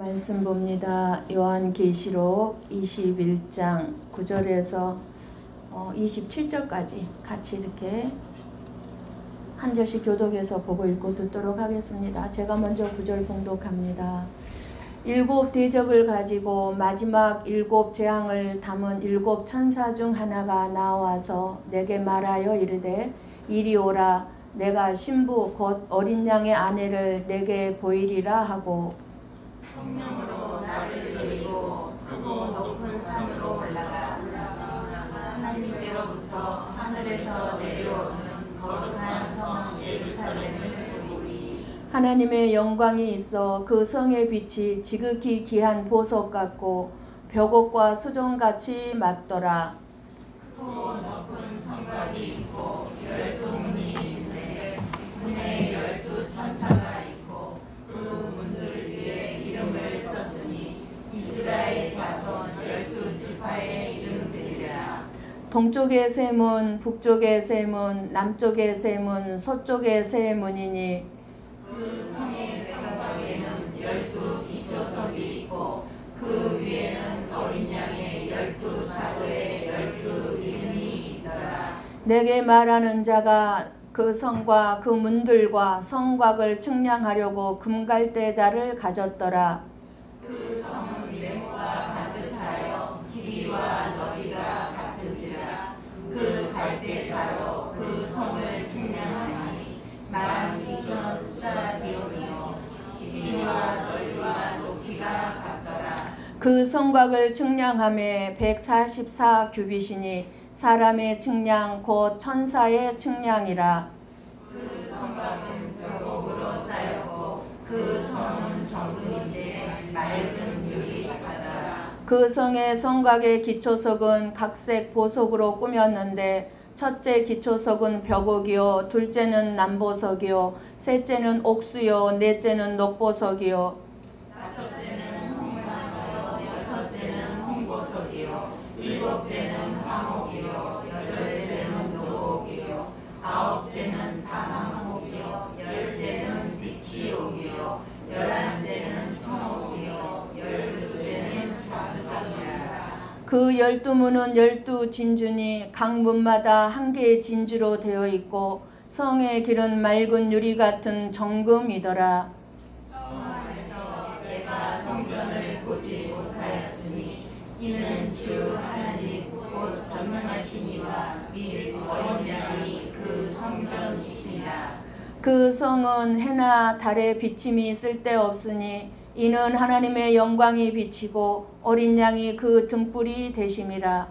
말씀 봅니다. 요한계시록 21장 9절에서 27절까지 같이 이렇게 한 절씩 교독해서 보고 읽고 듣도록 하겠습니다. 제가 먼저 9절 봉독합니다. 일곱 대접을 가지고 마지막 일곱 재앙을 담은 일곱 천사 중 하나가 나와서 내게 말하여 이르되 이리 오라. 내가 신부 곧 어린 양의 아내를 내게 보이리라 하고 성령으로 나를 데리고 크고 높은 산으로 올라가 하나님께로부터 하늘에서 내려오는 거룩한 성 예루살렘을 보이니 하나님의 영광이 있어 그 성의 빛이 지극히 귀한 보석 같고 벽옥과 수정같이 맑더라. 크고 높은 성곽이 있고 12문이 있는데 문에 12천사가 있고 그 문들 위에 이름을 썼으니 이스라엘 자손 12지파의 이름들이라. 동쪽의 세 문, 북쪽의 세 문, 남쪽의 세 문, 서쪽의 세 문이니 그 성의 성곽에는 12기초석이 있고 그 위에는 어린 양의 12사도의 12이름이 있더라. 내게 말하는 자가 그 성과 그 문들과 성곽을 측량하려고 금갈대자를 가졌더라. 그 성은 네모가 가득하여 길이와 너비가 같은지라. 그 갈대자로 그 성을 측량하니 12,000 스타디온이요 길이와 넓이와 높이가 같더라. 그 성곽을 측량함에 144 규빗이니 사람의 측량 곧 천사의 측량이라. 그 성곽은 벽옥으로 쌓였고 그 성은 정금인데 맑은 유리 같더라. 그 성의 성곽의 기초석은 각색 보석으로 꾸몄는데 첫째 기초석은 벽옥이요 둘째는 남보석이요 셋째는 옥수요 넷째는 녹보석이요 다섯째는 홍만이요 여섯째는 홍보석이요 일곱째는 화목이요 여덟째는 노옥이요 아홉째는 단암옥이요 열째는 비치옥이요 열한째는 청옥이요 열둘째는 자수석이라. 그 12문은 12진주니 각 문마다 한 개의 진주로 되어 있고 성의 길은 맑은 유리 같은 정금이더라. 성 안에서 내가 성전을 보지 못하였으니 이는 주 하나님 곧 전능하신 이와 및 어린 양이 그 성전이시니라. 그 성은 해나 달의 비침이 쓸데없으니 이는 하나님의 영광이 비치고 어린 양이 그 등불이 되심이라.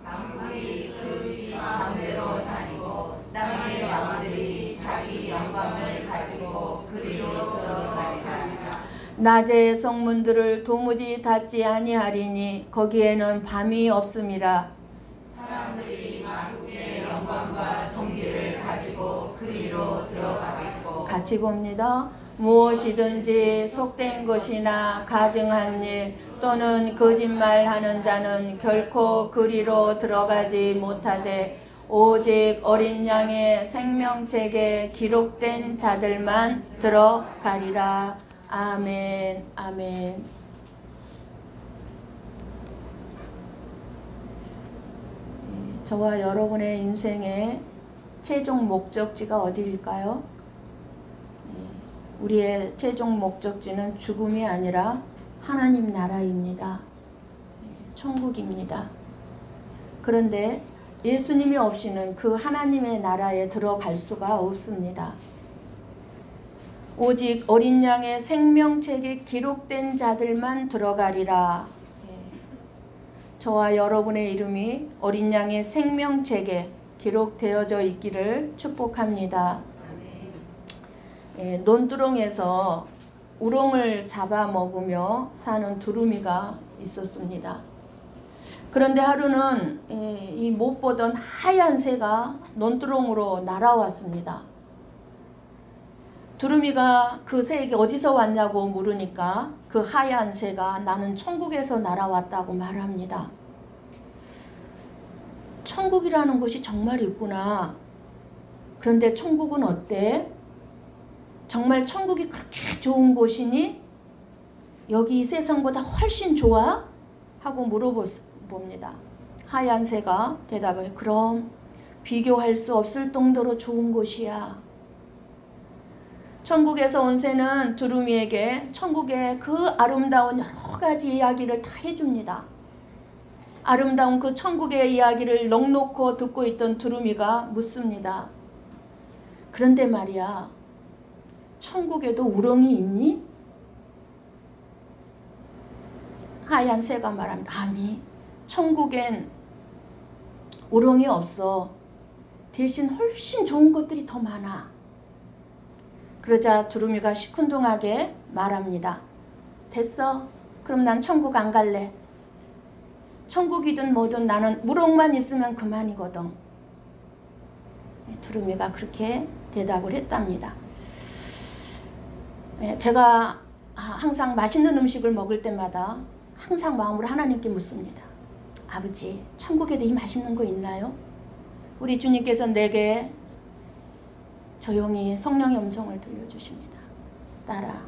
만물이 그 가운데로 다니고 땅의 왕들이 자기 영광을 가지고 그리로 들어가리라. 낮에 성문들을 도무지 닫지 아니하리니 거기에는 밤이 없음이라. 사람들이 만국의 영광과 존귀를 가지고 그리로 들어가겠고. 같이 봅니다. 무엇이든지 속된 것이나 가증한 일 또는 거짓말하는 자는 결코 그리로 들어가지 못하되 오직 어린 양의 생명책에 기록된 자들만 들어가리라. 아멘. 아멘. 저와 여러분의 인생의 최종 목적지가 어디일까요? 우리의 최종 목적지는 죽음이 아니라 하나님 나라입니다. 천국입니다. 그런데 예수님이 없이는 그 하나님의 나라에 들어갈 수가 없습니다. 오직 어린 양의 생명책에 기록된 자들만 들어가리라. 저와 여러분의 이름이 어린 양의 생명책에 기록되어져 있기를 축복합니다. 논두렁에서 우렁을 잡아먹으며 사는 두루미가 있었습니다. 그런데 하루는 이 못 보던 하얀 새가 논두렁으로 날아왔습니다. 두루미가 그 새에게 어디서 왔냐고 물으니까 그 하얀 새가 나는 천국에서 날아왔다고 말합니다. 천국이라는 것이 정말 있구나. 그런데 천국은 어때? 정말 천국이 그렇게 좋은 곳이니? 여기 이 세상보다 훨씬 좋아? 하고 물어봅니다. 하얀 새가 대답을 그럼 비교할 수 없을 정도로 좋은 곳이야. 천국에서 온 새는 두루미에게 천국의 그 아름다운 여러 가지 이야기를 다 해줍니다. 아름다운 그 천국의 이야기를 넋놓고 듣고 있던 두루미가 묻습니다. 그런데 말이야, 천국에도 우렁이 있니? 하얀 새가 말합니다. 아니, 천국엔 우렁이 없어. 대신 훨씬 좋은 것들이 더 많아. 그러자 두루미가 시큰둥하게 말합니다. 됐어. 그럼 난 천국 안 갈래. 천국이든 뭐든 나는 우렁만 있으면 그만이거든. 두루미가 그렇게 대답을 했답니다. 제가 항상 맛있는 음식을 먹을 때마다 항상 마음으로 하나님께 묻습니다. 아버지, 천국에도 이 맛있는 거 있나요? 우리 주님께서 내게 조용히 성령의 음성을 들려주십니다. 딸아,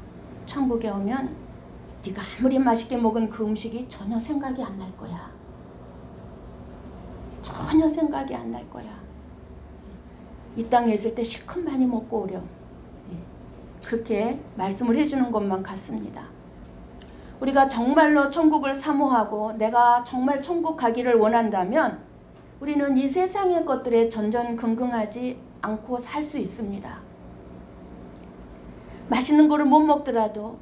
천국에 오면 네가 아무리 맛있게 먹은 그 음식이 전혀 생각이 안 날 거야. 전혀 생각이 안 날 거야. 이 땅에 있을 때 실컷 많이 먹고 오렴. 그렇게 말씀을 해주는 것만 같습니다. 우리가 정말로 천국을 사모하고 내가 정말 천국 가기를 원한다면 우리는 이 세상의 것들에 전전긍긍하지 않고 살 수 있습니다. 맛있는 거를 못 먹더라도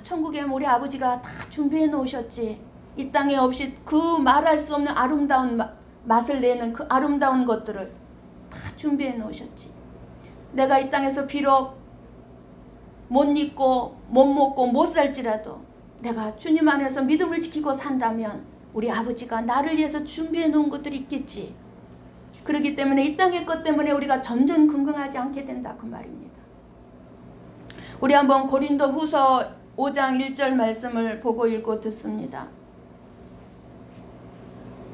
천국에 우리 아버지가 다 준비해 놓으셨지. 이 땅에 없이 그 말할 수 없는 아름다운 맛을 내는 그 아름다운 것들을 다 준비해 놓으셨지. 내가 이 땅에서 비록 못 입고 못 먹고 못 살지라도 내가 주님 안에서 믿음을 지키고 산다면 우리 아버지가 나를 위해서 준비해 놓은 것들이 있겠지. 그렇기 때문에 이 땅의 것 때문에 우리가 전전긍긍하지 않게 된다 그 말입니다. 우리 한번 고린도 후서 5장 1절 말씀을 보고 읽고 듣습니다.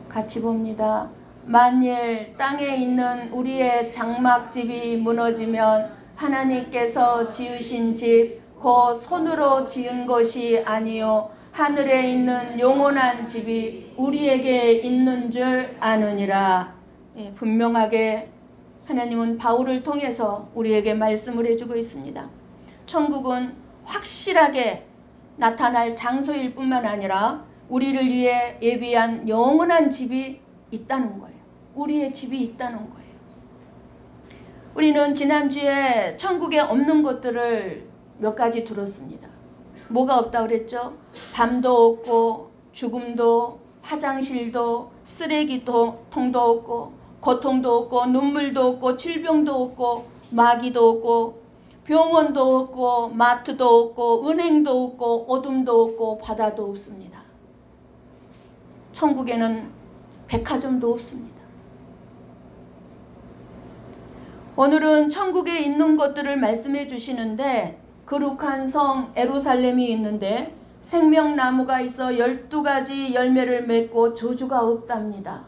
같이 봅니다. 만일 땅에 있는 우리의 장막집이 무너지면 하나님께서 지으신 집 곧 손으로 지은 것이 아니요 하늘에 있는 영원한 집이 우리에게 있는 줄 아느니라. 분명하게 하나님은 바울을 통해서 우리에게 말씀을 해주고 있습니다. 천국은 확실하게 나타날 장소일 뿐만 아니라 우리를 위해 예비한 영원한 집이 있다는 거예요. 우리의 집이 있다는 거예요. 우리는 지난주에 천국에 없는 것들을 몇 가지 들었습니다. 뭐가 없다고 그랬죠? 밤도 없고 죽음도 화장실도 쓰레기통도 없고 고통도 없고 눈물도 없고 질병도 없고 마귀도 없고 병원도 없고 마트도 없고 은행도 없고 어둠도 없고 바다도 없습니다. 천국에는 백화점도 없습니다. 오늘은 천국에 있는 것들을 말씀해 주시는데 거룩한 성 예루살렘이 있는데 생명나무가 있어 12가지 열매를 맺고 저주가 없답니다.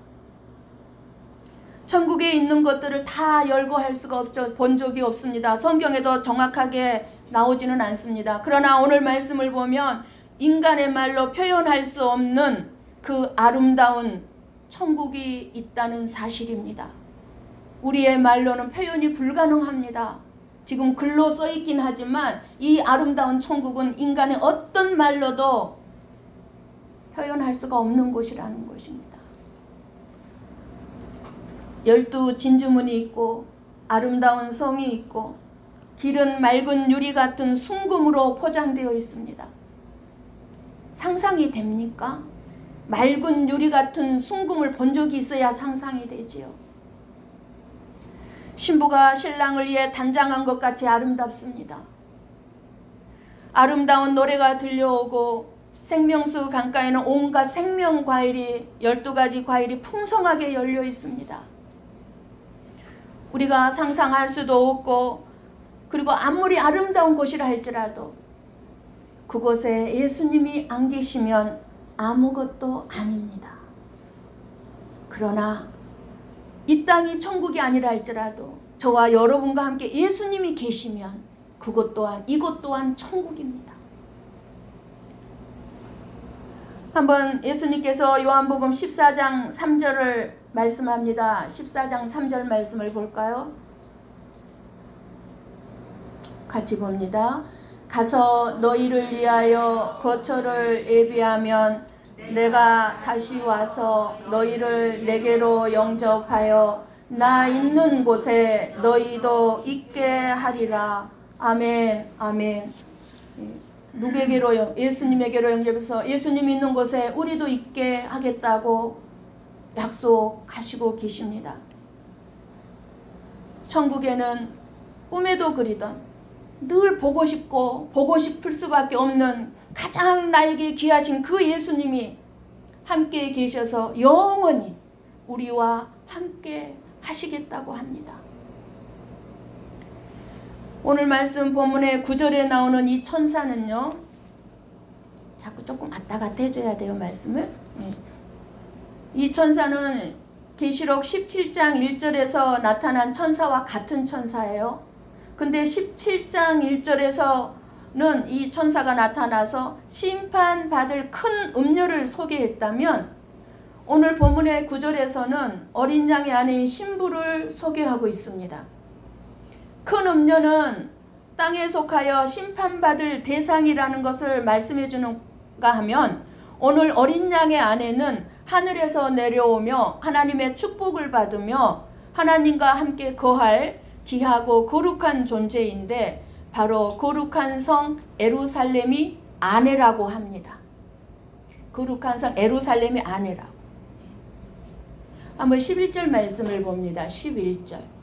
천국에 있는 것들을 다 열거할 수가 없죠. 본 적이 없습니다. 성경에도 정확하게 나오지는 않습니다. 그러나 오늘 말씀을 보면 인간의 말로 표현할 수 없는 그 아름다운 천국이 있다는 사실입니다. 우리의 말로는 표현이 불가능합니다. 지금 글로 써있긴 하지만 이 아름다운 천국은 인간의 어떤 말로도 표현할 수가 없는 곳이라는 것입니다. 12 진주문이 있고 아름다운 성이 있고 길은 맑은 유리 같은 순금으로 포장되어 있습니다. 상상이 됩니까? 맑은 유리 같은 순금을 본 적이 있어야 상상이 되지요. 신부가 신랑을 위해 단장한 것 같이 아름답습니다. 아름다운 노래가 들려오고 생명수 강가에는 온갖 생명 과일이 12가지 과일이 풍성하게 열려 있습니다. 우리가 상상할 수도 없고 그리고 아무리 아름다운 곳이라 할지라도 그곳에 예수님이 안 계시면 아무것도 아닙니다. 그러나 이 땅이 천국이 아니라 할지라도 저와 여러분과 함께 예수님이 계시면 그곳 또한 이곳 또한 천국입니다. 한번 예수님께서 요한복음 14장 3절을 말씀합니다. 14장 3절 말씀을 볼까요? 같이 봅니다. 가서 너희를 위하여 거처를 예비하면 내가 다시 와서 너희를 내게로 영접하여 나 있는 곳에 너희도 있게 하리라. 아멘. 아멘. 누구에게로? 예수님에게로 영접해서 예수님 있는 곳에 우리도 있게 하겠다고 약속하시고 계십니다. 천국에는 꿈에도 그리던 늘 보고 싶고 보고 싶을 수밖에 없는 가장 나에게 귀하신 그 예수님이 함께 계셔서 영원히 우리와 함께 하시겠다고 합니다. 오늘 말씀 본문의 9절에 나오는 이 천사는요, 자꾸 조금 왔다 갔다 해줘야 돼요, 말씀을. 이 천사는 계시록 17장 1절에서 나타난 천사와 같은 천사예요. 근데 17장 1절에서는 이 천사가 나타나서 심판받을 큰 음료를 소개했다면, 오늘 본문의 9절에서는 어린 양의 아내인 신부를 소개하고 있습니다. 큰 음료는 땅에 속하여 심판받을 대상이라는 것을 말씀해 주는가 하면, 오늘 어린 양의 아내는 하늘에서 내려오며 하나님의 축복을 받으며 하나님과 함께 거할 귀하고 거룩한 존재인데, 바로 거룩한 성 예루살렘이 아내라고 합니다. 거룩한 성 예루살렘이 아내라고. 한번 11절 말씀을 봅니다. 11절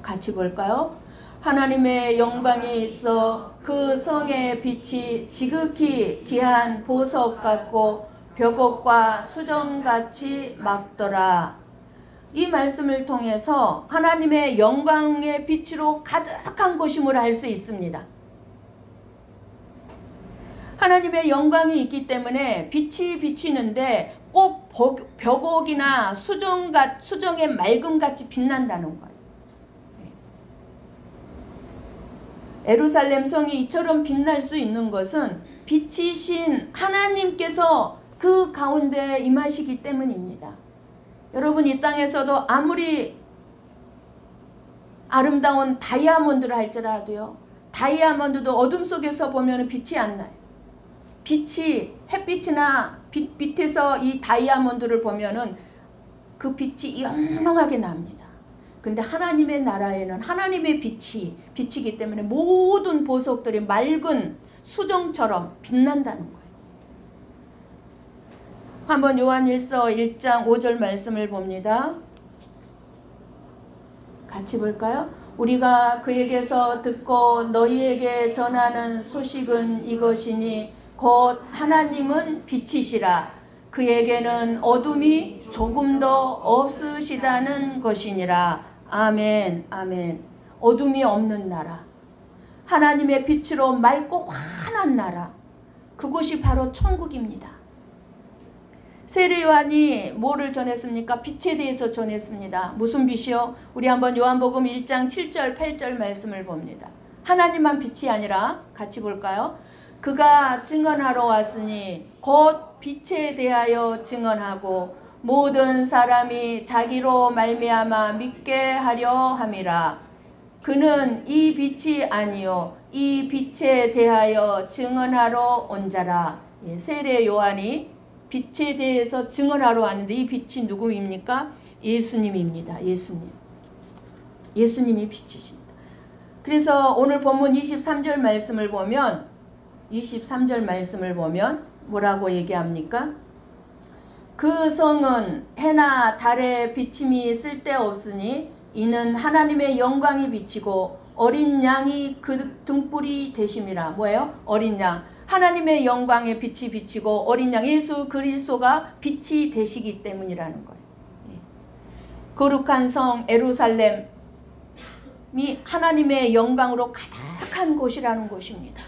같이 볼까요? 하나님의 영광이 있어 그 성의 빛이 지극히 귀한 보석 같고 벽옥과 수정같이 막더라. 이 말씀을 통해서 하나님의 영광의 빛으로 가득한 곳임을 알 수 있습니다. 하나님의 영광이 있기 때문에 빛이 비치는데 꼭 벽옥이나 수정의 맑음같이 빛난다는 거예요. 예루살렘 성이 이처럼 빛날 수 있는 것은 빛이신 하나님께서 그 가운데 임하시기 때문입니다. 여러분, 이 땅에서도 아무리 아름다운 다이아몬드를 할지라도요, 다이아몬드도 어둠 속에서 보면 빛이 안 나요. 빛이, 햇빛이나 빛 밑에서 이 다이아몬드를 보면은 그 빛이 영롱하게 납니다. 근데 하나님의 나라에는 하나님의 빛이 비치기 때문에 모든 보석들이 맑은 수정처럼 빛난다는 거예요. 한번 요한일서 1장 5절 말씀을 봅니다. 같이 볼까요? 우리가 그에게서 듣고 너희에게 전하는 소식은 이것이니 곧 하나님은 빛이시라. 그에게는 어둠이 조금도 없으시다는 것이니라. 아멘. 아멘. 어둠이 없는 나라, 하나님의 빛으로 맑고 환한 나라, 그곳이 바로 천국입니다. 세례 요한이 뭐를 전했습니까? 빛에 대해서 전했습니다. 무슨 빛이요? 우리 한번 요한복음 1장 7절 8절 말씀을 봅니다. 하나님만 빛이 아니라 같이 볼까요? 그가 증언하러 왔으니 곧 빛에 대하여 증언하고 모든 사람이 자기로 말미암아 믿게 하려 함이라. 그는 이 빛이 아니요 이 빛에 대하여 증언하러 온 자라. 세례 요한이 빛에 대해서 증언하러 왔는데 이 빛이 누구입니까? 예수님입니다. 예수님. 예수님이 빛이십니다. 그래서 오늘 본문 23절 말씀을 보면 뭐라고 얘기합니까? 그 성은 해나 달의 비침이 쓸데없으니 이는 하나님의 영광이 비치고 어린 양이 그 등불이 되심이라. 뭐예요? 어린 양. 하나님의 영광의 빛이 비치고 어린 양 예수 그리스도가 빛이 되시기 때문이라는 거예요. 거룩한 성 예루살렘이 하나님의 영광으로 가득한 곳이라는 곳입니다.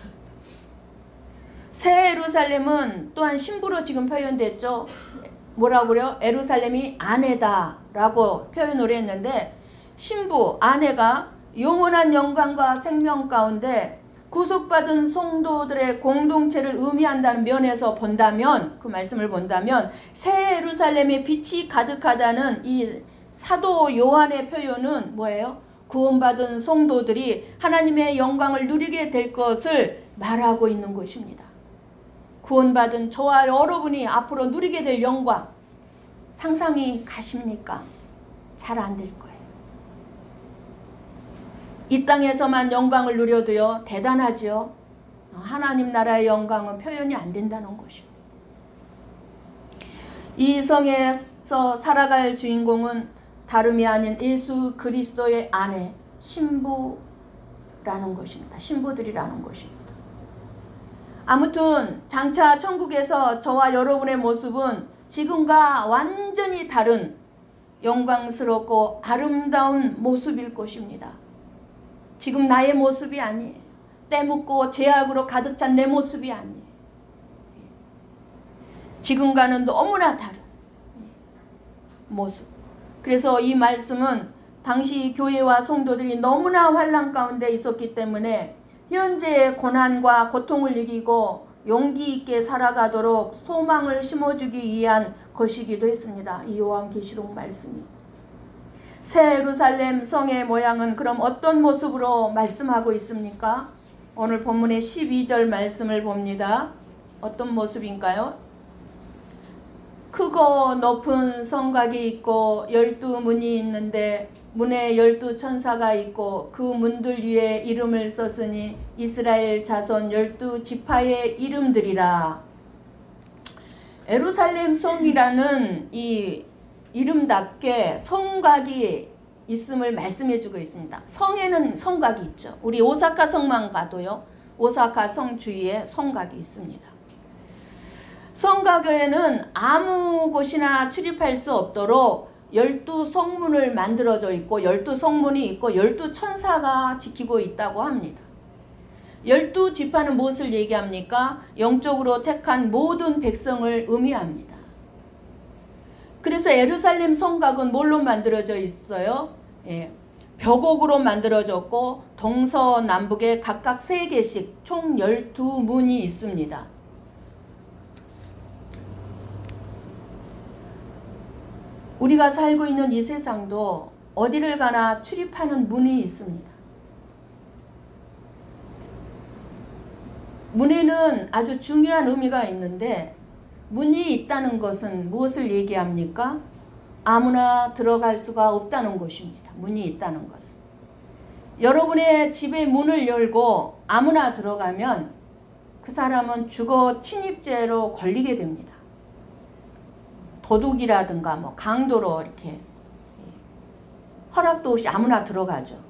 새 예루살렘은 또한 신부로 지금 표현됐죠. 뭐라고 그래요? 예루살렘이 아내다라고 표현을 했는데, 신부, 아내가 영원한 영광과 생명 가운데 구속받은 성도들의 공동체를 의미한다는 면에서 본다면, 그 말씀을 본다면 새 예루살렘에 빛이 가득하다는 이 사도 요한의 표현은 뭐예요? 구원받은 성도들이 하나님의 영광을 누리게 될 것을 말하고 있는 것입니다. 구원받은 저와 여러분이 앞으로 누리게 될 영광, 상상이 가십니까? 잘 안 될 거예요. 이 땅에서만 영광을 누려도요, 대단하죠. 하나님 나라의 영광은 표현이 안 된다는 것입니다. 이 성에서 살아갈 주인공은 다름이 아닌 예수 그리스도의 아내, 신부라는 것입니다. 신부들이라는 것입니다. 아무튼 장차 천국에서 저와 여러분의 모습은 지금과 완전히 다른 영광스럽고 아름다운 모습일 것입니다. 지금 나의 모습이 아니에요. 때묻고 죄악으로 가득 찬 내 모습이 아니에요. 지금과는 너무나 다른 모습. 그래서 이 말씀은 당시 교회와 성도들이 너무나 환난 가운데 있었기 때문에 현재의 고난과 고통을 이기고 용기 있게 살아가도록 소망을 심어주기 위한 것이기도 했습니다. 이 요한계시록 말씀이. 새 예루살렘 성의 모양은 그럼 어떤 모습으로 말씀하고 있습니까? 오늘 본문의 12절 말씀을 봅니다. 어떤 모습인가요? 크고 높은 성곽이 있고 12문이 있는데 문에 12천사가 있고 그 문들 위에 이름을 썼으니 이스라엘 자손 12지파의 이름들이라. 예루살렘 성이라는 이 이름답게 성곽이 있음을 말씀해주고 있습니다. 성에는 성곽이 있죠. 우리 오사카 성만 가도요, 오사카 성 주위에 성곽이 있습니다. 성곽에는 아무 곳이나 출입할 수 없도록 12성문을 만들어져 있고 12성문이 있고 12천사가 지키고 있다고 합니다. 12지파는 무엇을 얘기합니까? 영적으로 택한 모든 백성을 의미합니다. 그래서 예루살렘 성곽은 뭘로 만들어져 있어요? 벽옥으로 만들어졌고 동서남북에 각각 3개씩 총 12문이 있습니다. 우리가 살고 있는 이 세상도 어디를 가나 출입하는 문이 있습니다. 문에는 아주 중요한 의미가 있는데 문이 있다는 것은 무엇을 얘기합니까? 아무나 들어갈 수가 없다는 것입니다. 문이 있다는 것은. 여러분의 집의 문을 열고 아무나 들어가면 그 사람은 주거 침입죄로 걸리게 됩니다. 도둑이라든가 뭐 강도로 이렇게 허락도 없이 아무나 들어가죠.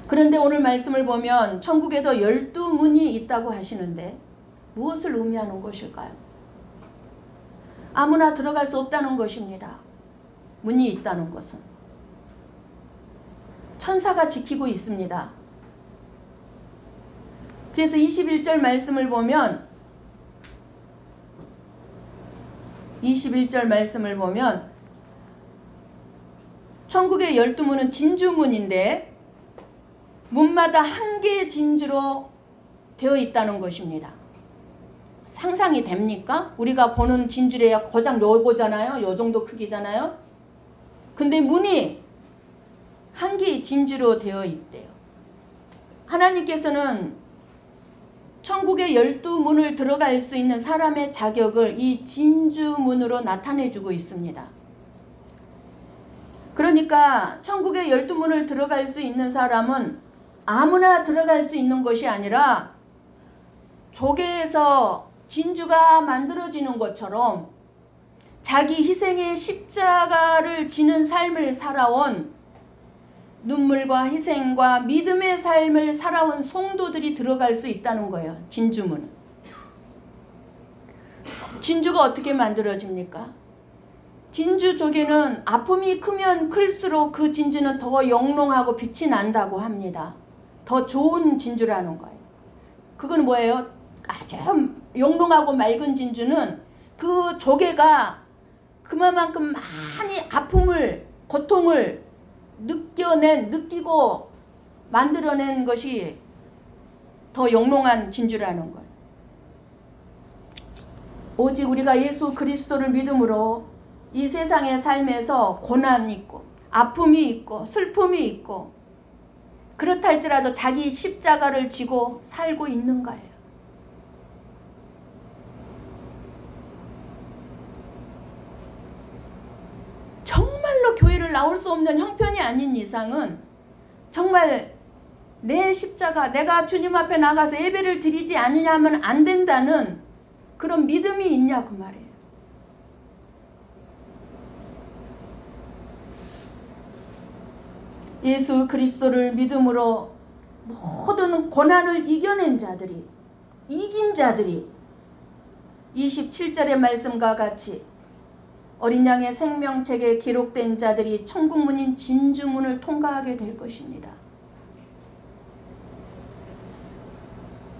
그런데 오늘 말씀을 보면 천국에도 12문이 있다고 하시는데 무엇을 의미하는 것일까요? 아무나 들어갈 수 없다는 것입니다. 문이 있다는 것은. 천사가 지키고 있습니다. 그래서 21절 말씀을 보면 21절 말씀을 보면 천국의 12문은 진주문인데 문마다 한 개의 진주로 되어 있다는 것입니다. 상상이 됩니까? 우리가 보는 진주래야 고작 요거잖아요. 요 정도 크기잖아요. 근데 문이 한 개의 진주로 되어 있대요. 하나님께서는 천국의 12문을 들어갈 수 있는 사람의 자격을 이 진주문으로 나타내주고 있습니다. 그러니까 천국의 12문을 들어갈 수 있는 사람은 아무나 들어갈 수 있는 것이 아니라 조개에서 진주가 만들어지는 것처럼 자기 희생의 십자가를 지는 삶을 살아온 눈물과 희생과 믿음의 삶을 살아온 성도들이 들어갈 수 있다는 거예요. 진주문은. 진주가 어떻게 만들어집니까? 진주 조개는 아픔이 크면 클수록 그 진주는 더 영롱하고 빛이 난다고 합니다. 더 좋은 진주라는 거예요. 그건 뭐예요? 아주 영롱하고 맑은 진주는 그 조개가 그만큼 많이 아픔을, 고통을 느끼고 만들어낸 것이 더 영롱한 진주라는 거예요. 오직 우리가 예수 그리스도를 믿음으로 이 세상의 삶에서 고난이 있고 아픔이 있고 슬픔이 있고 그렇다 할지라도 자기 십자가를 지고 살고 있는 거예요. 정말로 교회를 나올 수 없는 형편이 아닌 이상은 정말 내 십자가, 내가 주님 앞에 나가서 예배를 드리지 않으냐면 안 된다는 그런 믿음이 있냐 그 말이에요. 예수 그리스도를 믿음으로 모든 고난을 이겨낸 자들이, 이긴 자들이 27절의 말씀과 같이 어린 양의 생명책에 기록된 자들이 천국문인 진주문을 통과하게 될 것입니다.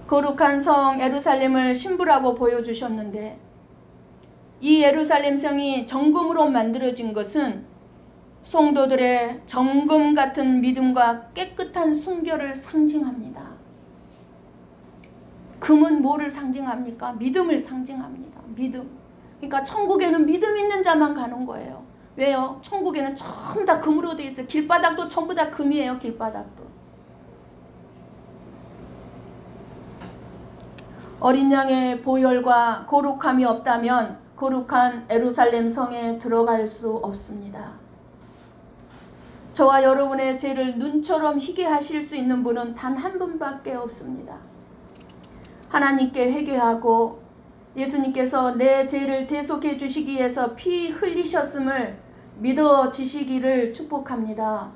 거룩한 성 예루살렘을 신부라고 보여주셨는데 이 예루살렘 성이 정금으로 만들어진 것은 성도들의 정금 같은 믿음과 깨끗한 순결을 상징합니다. 금은 뭐를 상징합니까? 믿음을 상징합니다. 믿음. 그러니까 천국에는 믿음 있는 자만 가는 거예요. 왜요? 천국에는 전부 다 금으로 되어 있어요. 길바닥도 전부 다 금이에요. 길바닥도. 어린 양의 보혈과 거룩함이 없다면 거룩한 예루살렘 성에 들어갈 수 없습니다. 저와 여러분의 죄를 눈처럼 희게 하실 수 있는 분은 단 한 분밖에 없습니다. 하나님께 회개하고 예수님께서 내 죄를 대속해 주시기 위해서 피 흘리셨음을 믿어지시기를 축복합니다.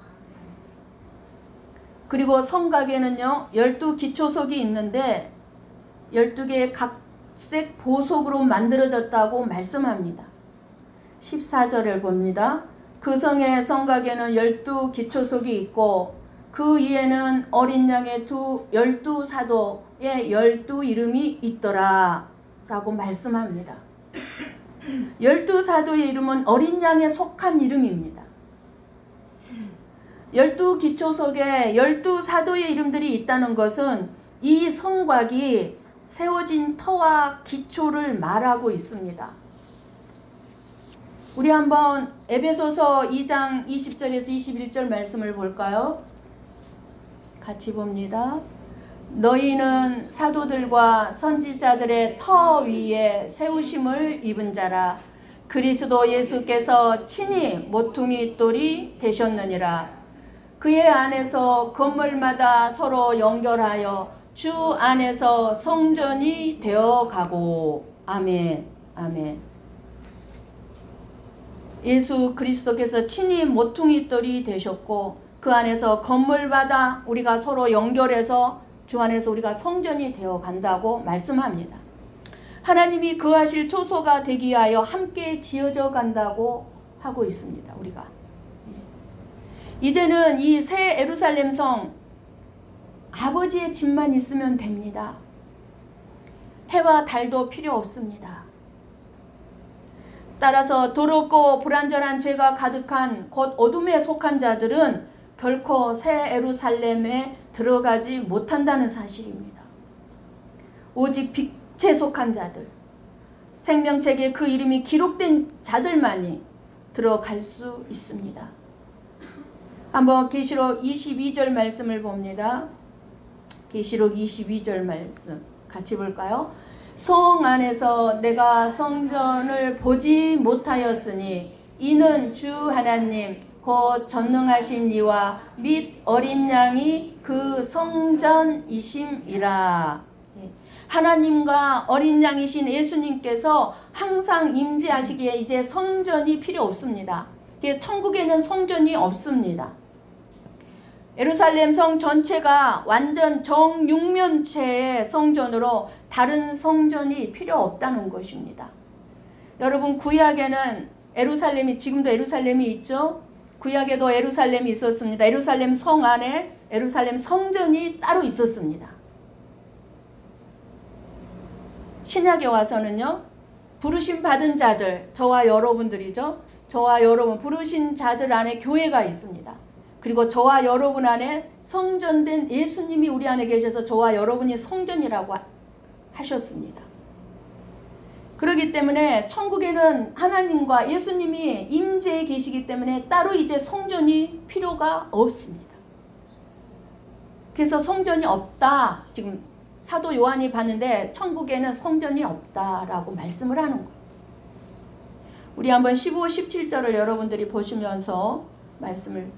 그리고 성곽에는요 12기초석이 있는데 12개의 각색 보석으로 만들어졌다고 말씀합니다. 14절을 봅니다. 그 성의 성곽에는 12기초석이 있고 그 위에는 어린 양의 12사도의 12이름이 있더라 라고 말씀합니다. 12사도의 이름은 어린 양에 속한 이름입니다. 12기초석에 12사도의 이름들이 있다는 것은 이 성곽이 세워진 터와 기초를 말하고 있습니다. 우리 한번 에베소서 2장 20절에서 21절 말씀을 볼까요? 같이 봅니다. 너희는 사도들과 선지자들의 터 위에 세우심을 입은 자라. 그리스도 예수께서 친히 모퉁이 돌이 되셨느니라. 그의 안에서 건물마다 서로 연결하여 주 안에서 성전이 되어가고. 아멘. 아멘. 예수 그리스도께서 친히 모퉁이 돌이 되셨고 그 안에서 건물마다 우리가 서로 연결해서 주 안에서 우리가 성전이 되어 간다고 말씀합니다. 하나님이 거하실 초소가 되기 위하여 함께 지어져 간다고 하고 있습니다. 우리가 이제는 이 새 예루살렘 성 아버지의 집만 있으면 됩니다. 해와 달도 필요 없습니다. 따라서 더럽고 불완전한 죄가 가득한 곧 어둠에 속한 자들은 결코 새 예루살렘에 들어가지 못한다는 사실입니다. 오직 빛에 속한 자들, 생명책에 그 이름이 기록된 자들만이 들어갈 수 있습니다. 한번 계시록 22절 말씀을 봅니다. 계시록 22절 말씀 같이 볼까요? 성 안에서 내가 성전을 보지 못하였으니 이는 주 하나님 곧 전능하신 이와 및 어린 양이 그 성전이심이라. 하나님과 어린 양이신 예수님께서 항상 임재하시기에 이제 성전이 필요 없습니다. 천국에는 성전이 없습니다. 예루살렘 성 전체가 완전 정육면체의 성전으로 다른 성전이 필요 없다는 것입니다. 여러분 구약에는 예루살렘이 지금도 예루살렘이 있죠. 구약에도 예루살렘이 있었습니다. 예루살렘 성 안에 예루살렘 성전이 따로 있었습니다. 신약에 와서는요. 부르심 받은 자들, 저와 여러분들이죠. 저와 여러분 부르신 자들 안에 교회가 있습니다. 그리고 저와 여러분 안에 성전된 예수님이 우리 안에 계셔서 저와 여러분이 성전이라고 하셨습니다. 그렇기 때문에 천국에는 하나님과 예수님이 임재해 계시기 때문에 따로 이제 성전이 필요가 없습니다. 그래서 성전이 없다. 지금 사도 요한이 봤는데 천국에는 성전이 없다라고 말씀을 하는 거예요. 우리 한번 15, 17절을 여러분들이 보시면서 말씀을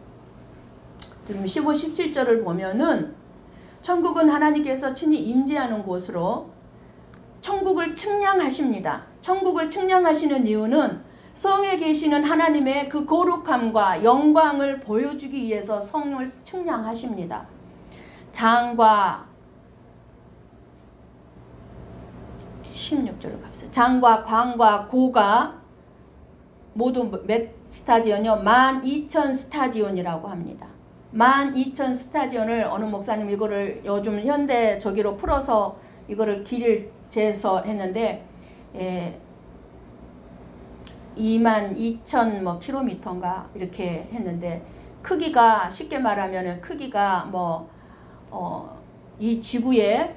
들으면 15, 17절을 보면은 천국은 하나님께서 친히 임재하는 곳으로 천국을 측량하십니다. 천국을 측량하시는 이유는 성에 계시는 하나님의 그 거룩함과 영광을 보여주기 위해서 성을 측량하십니다. 장과 16절을 갑시다. 장과 광과 고가 모두 몇 스타디온이요? 12,000 스타디온이라고 합니다. 12,000 스타디온을 어느 목사님 이거를 요즘 현대 저기로 풀어서 이거를 길을 재서 했는데 22,000 뭐 킬로미터인가 이렇게 했는데 크기가 쉽게 말하면 크기가 이 지구의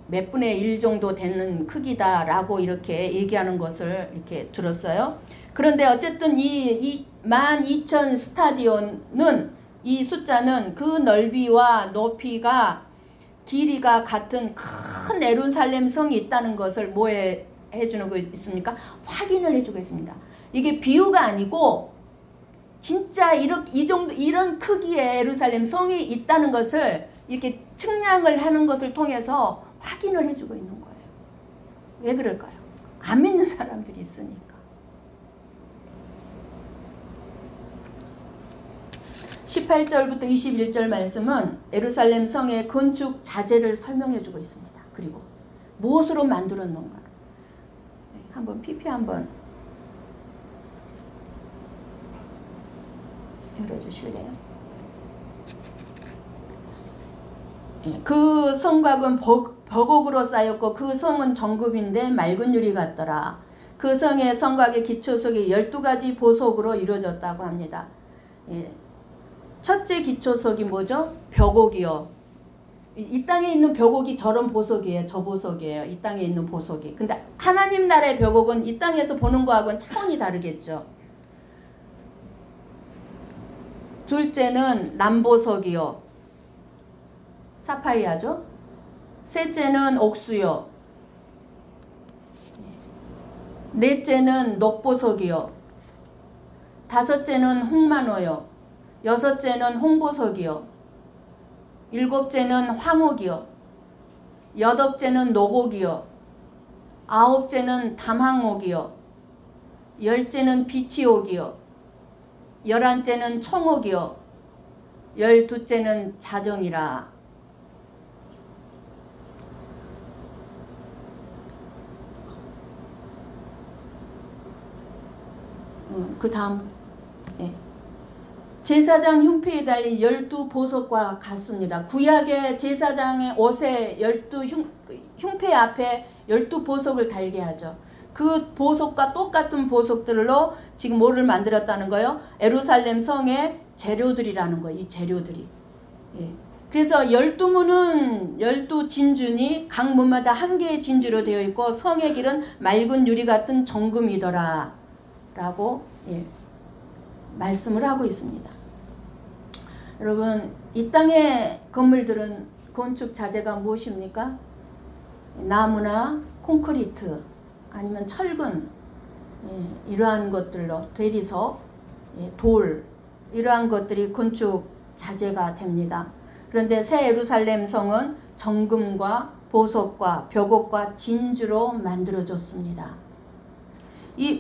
몇 분의 1 정도 되는 크기다라고 이렇게 얘기하는 것을 이렇게 들었어요. 그런데 어쨌든 이 12,000 스타디온은 이 숫자는 그 넓이와 높이가 길이가 같은 큰 예루살렘 성이 있다는 것을 뭐에 해주는 거 있습니까? 확인을 해주고 있습니다. 이게 비유가 아니고 진짜 이런 크기의 예루살렘 성이 있다는 것을 이렇게 측량을 하는 것을 통해서 확인을 해주고 있는 거예요. 왜 그럴까요? 안 믿는 사람들이 있으니까. 18절부터 21절 말씀은 예루살렘 성의 건축 자재를 설명해 주고 있습니다. 그리고 무엇으로 만들었는가. 한번 PP 한번 열어주실래요? 그 성곽은 벽옥으로 쌓였고 그 성은 정금인데 맑은 유리 같더라. 그 성의 성곽의 기초석이 12가지 보석으로 이루어졌다고 합니다. 첫째 기초석이 뭐죠? 벽옥이요. 이 땅에 있는 벽옥이 저런 보석이에요. 저 보석이에요. 이 땅에 있는 보석이. 근데 하나님 나라의 벽옥은 이 땅에서 보는 거하고는 차원이 다르겠죠. 둘째는 남보석이요. 사파이아죠. 셋째는 옥수요. 넷째는 녹보석이요. 다섯째는 홍만호요. 여섯째는 홍보석이요. 일곱째는 황옥이요. 여덟째는 녹옥이요. 아홉째는 담항옥이요. 열째는 비치옥이요. 열한째는 청옥이요. 열두째는 자정이라. 그 다음 제사장 흉패에 달린 12보석과 같습니다. 구약의 제사장의 옷에 12흉패 앞에 12보석을 달게 하죠. 그 보석과 똑같은 보석들로 지금 뭐를 만들었다는 거예요? 예루살렘 성의 재료들이라는 거예요. 이 재료들이. 그래서 12문은 12진주니 각 문마다 한 개의 진주로 되어 있고 성의 길은 맑은 유리 같은 정금이더라 라고 말씀을 하고 있습니다. 여러분, 이 땅의 건물들은 건축 자재가 무엇입니까? 나무나 콘크리트 아니면 철근, 이러한 것들로 대리석, 돌, 이러한 것들이 건축 자재가 됩니다. 그런데 새 예루살렘 성은 정금과 보석과 벽옥과 진주로 만들어졌습니다.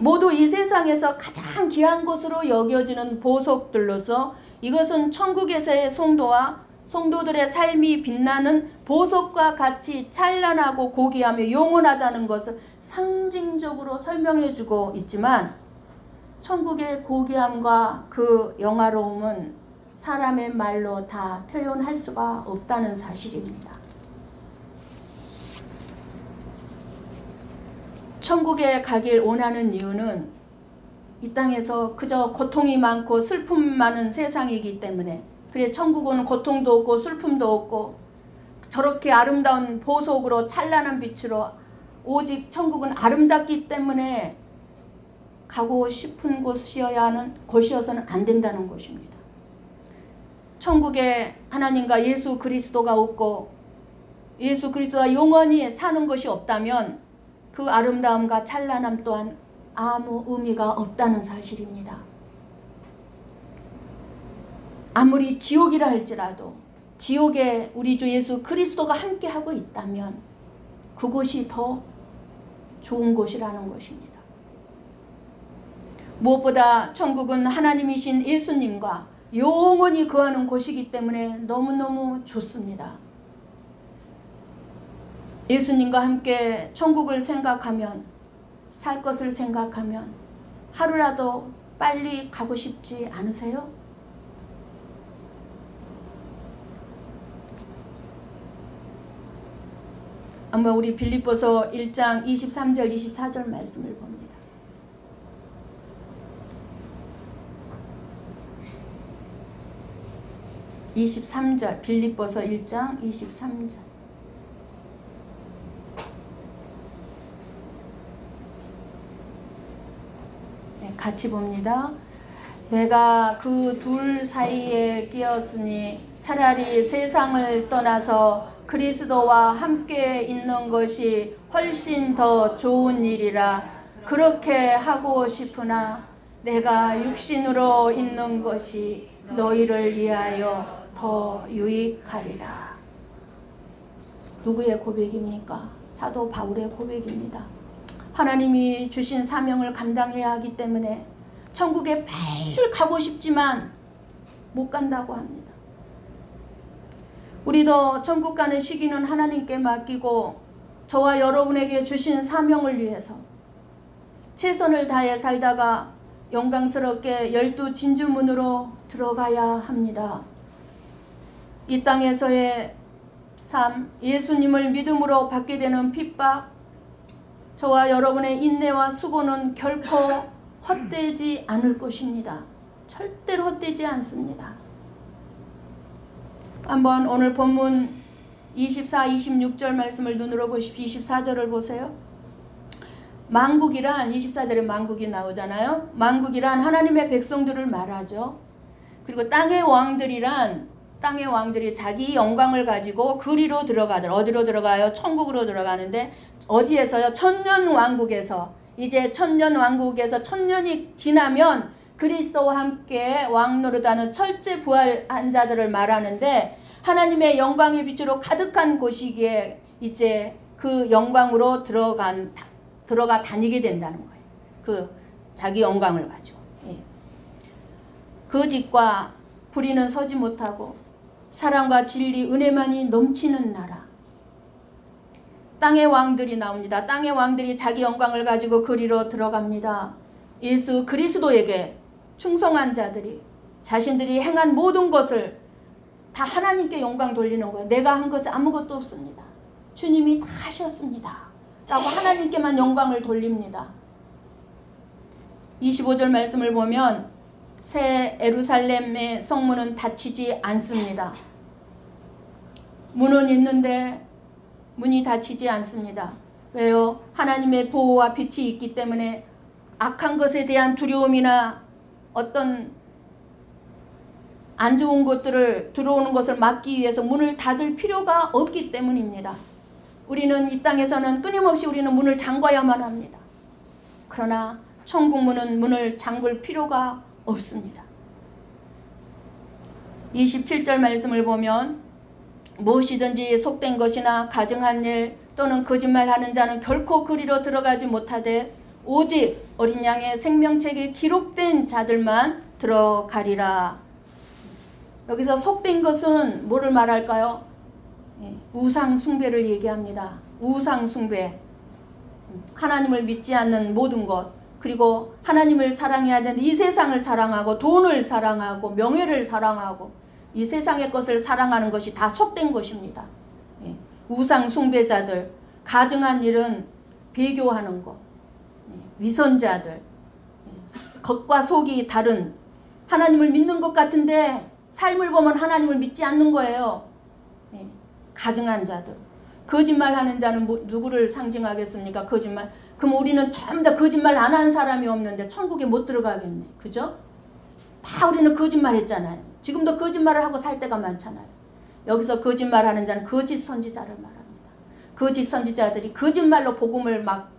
모두 이 세상에서 가장 귀한 것으로 여겨지는 보석들로서 이것은 천국에서의 성도와 성도들의 삶이 빛나는 보석과 같이 찬란하고 고귀하며 영원하다는 것을 상징적으로 설명해주고 있지만 천국의 고귀함과 그 영화로움은 사람의 말로 다 표현할 수가 없다는 사실입니다. 천국에 가길 원하는 이유는 이 땅에서 그저 고통이 많고 슬픔 많은 세상이기 때문에, 그래 천국은 고통도 없고 슬픔도 없고 저렇게 아름다운 보석으로 찬란한 빛으로, 오직 천국은 아름답기 때문에 가고 싶은 곳이어야 하는 곳이어서는 안 된다는 것입니다. 천국에 하나님과 예수 그리스도가 없고 예수 그리스도가 영원히 사는 것이 없다면 그 아름다움과 찬란함 또한 아무 의미가 없다는 사실입니다. 아무리 지옥이라 할지라도 지옥에 우리 주 예수 그리스도가 함께하고 있다면 그곳이 더 좋은 곳이라는 것입니다. 무엇보다 천국은 하나님이신 예수님과 영원히 거하는 곳이기 때문에 너무너무 좋습니다. 예수님과 함께 천국을 생각하면, 살 것을 생각하면 하루라도 빨리 가고 싶지 않으세요? 한번 우리 빌립보서 1장 23절 24절 말씀을 봅니다. 23절, 빌립보서 1장 23절. 네, 같이 봅니다. 내가 그 둘 사이에 끼었으니 차라리 세상을 떠나서 그리스도와 함께 있는 것이 훨씬 더 좋은 일이라 그렇게 하고 싶으나 내가 육신으로 있는 것이 너희를 위하여 더 유익하리라. 누구의 고백입니까? 사도 바울의 고백입니다. 하나님이 주신 사명을 감당해야 하기 때문에 천국에 빨리 가고 싶지만 못 간다고 합니다. 우리도 천국 가는 시기는 하나님께 맡기고 저와 여러분에게 주신 사명을 위해서 최선을 다해 살다가 영광스럽게 12 진주문으로 들어가야 합니다. 이 땅에서의 삶, 예수님을 믿음으로 받게 되는 핍박, 저와 여러분의 인내와 수고는 결코 헛되지 않을 것입니다. 절대로 헛되지 않습니다. 한번 오늘 본문 24, 26절 말씀을 눈으로 보십시오. 24절을 보세요. 만국이란, 24절에 만국이 나오잖아요. 만국이란 하나님의 백성들을 말하죠. 그리고 땅의 왕들이 자기 영광을 가지고 그리로 들어가들. 어디로 들어가요? 천국으로 들어가는데 어디에서요? 천년왕국에서. 이제 천년왕국에서 천년이 지나면 그리스도와 함께 왕노릇하는 철제 부활한 자들을 말하는데, 하나님의 영광의 빛으로 가득한 곳이기에 이제 그 영광으로 들어가 다니게 된다는 거예요. 그 자기 영광을 가지고. 예. 그 집과 불의는 서지 못하고 사랑과 진리, 은혜만이 넘치는 나라. 땅의 왕들이 나옵니다. 땅의 왕들이 자기 영광을 가지고 그리로 들어갑니다. 예수 그리스도에게 충성한 자들이 자신들이 행한 모든 것을 다 하나님께 영광 돌리는 거예요. 내가 한 것은 아무것도 없습니다. 주님이 다 하셨습니다. 라고 하나님께만 영광을 돌립니다. 25절 말씀을 보면 새 예루살렘의 성문은 닫히지 않습니다. 문은 있는데 문이 닫히지 않습니다. 왜요? 하나님의 보호와 빛이 있기 때문에 악한 것에 대한 두려움이나 어떤 안 좋은 것들을 들어오는 것을 막기 위해서 문을 닫을 필요가 없기 때문입니다. 우리는 이 땅에서는 끊임없이 우리는 문을 잠궈야만 합니다. 그러나 천국 문을 잠글 필요가 없습니다. 27절 말씀을 보면 무엇이든지 속된 것이나 가증한 일 또는 거짓말하는 자는 결코 그리로 들어가지 못하되 오직 어린 양의 생명책에 기록된 자들만 들어가리라. 여기서 속된 것은 뭐를 말할까요? 우상 숭배를 얘기합니다. 우상 숭배. 하나님을 믿지 않는 모든 것, 그리고 하나님을 사랑해야 되는데 이 세상을 사랑하고 돈을 사랑하고 명예를 사랑하고 이 세상의 것을 사랑하는 것이 다 속된 것입니다. 우상 숭배자들, 가증한 일은 배교하는 것, 위선자들, 겉과 속이 다른, 하나님을 믿는 것 같은데 삶을 보면 하나님을 믿지 않는 거예요. 예. 가증한 자들. 거짓말하는 자는 누구를 상징하겠습니까? 거짓말. 그럼 우리는 전부 다 거짓말 안 한 사람이 없는데 천국에 못 들어가겠네. 그죠? 다 우리는 거짓말했잖아요. 지금도 거짓말을 하고 살 때가 많잖아요. 여기서 거짓말하는 자는 거짓 선지자를 말합니다. 거짓 선지자들이 거짓말로 복음을 막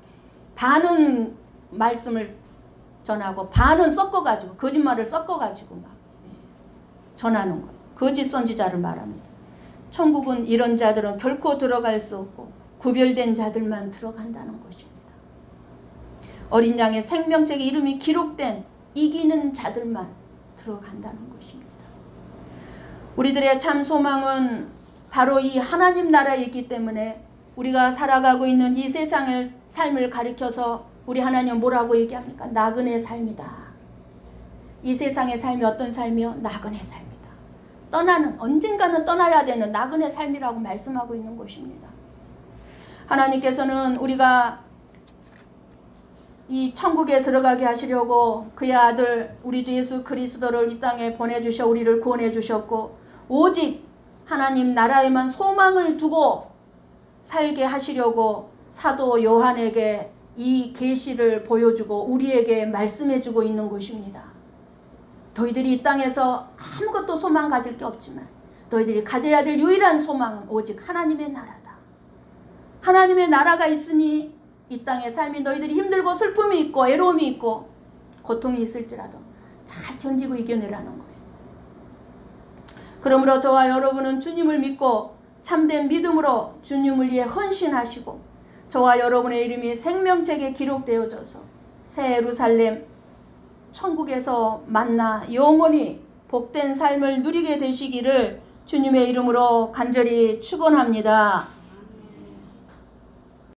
반은 말씀을 전하고 반은 섞어가지고 거짓말을 섞어가지고 막 전하는 거예요. 거짓 선지자를 말합니다. 천국은 이런 자들은 결코 들어갈 수 없고 구별된 자들만 들어간다는 것입니다. 어린 양의 생명책에 이름이 기록된 이기는 자들만 들어간다는 것입니다. 우리들의 참 소망은 바로 이 하나님 나라에 있기 때문에 우리가 살아가고 있는 이 세상의 삶을 가리켜서 우리 하나님은 뭐라고 얘기합니까? 나그네 삶이다. 이 세상의 삶이 어떤 삶이요? 나그네 삶이다. 떠나는, 언젠가는 떠나야 되는 나그네 삶이라고 말씀하고 있는 것입니다. 하나님께서는 우리가 이 천국에 들어가게 하시려고 그의 아들 우리 주 예수 그리스도를 이 땅에 보내주셔 우리를 구원해 주셨고, 오직 하나님 나라에만 소망을 두고 살게 하시려고 사도 요한에게 이 계시를 보여주고 우리에게 말씀해주고 있는 것입니다. 너희들이 이 땅에서 아무것도 소망 가질 게 없지만 너희들이 가져야 될 유일한 소망은 오직 하나님의 나라다. 하나님의 나라가 있으니 이 땅의 삶이 너희들이 힘들고 슬픔이 있고 애로움이 있고 고통이 있을지라도 잘 견디고 이겨내라는 거예요. 그러므로 저와 여러분은 주님을 믿고 참된 믿음으로 주님을 위해 헌신하시고 저와 여러분의 이름이 생명책에 기록되어져서 새 예루살렘 천국에서 만나 영원히 복된 삶을 누리게 되시기를 주님의 이름으로 간절히 축원합니다.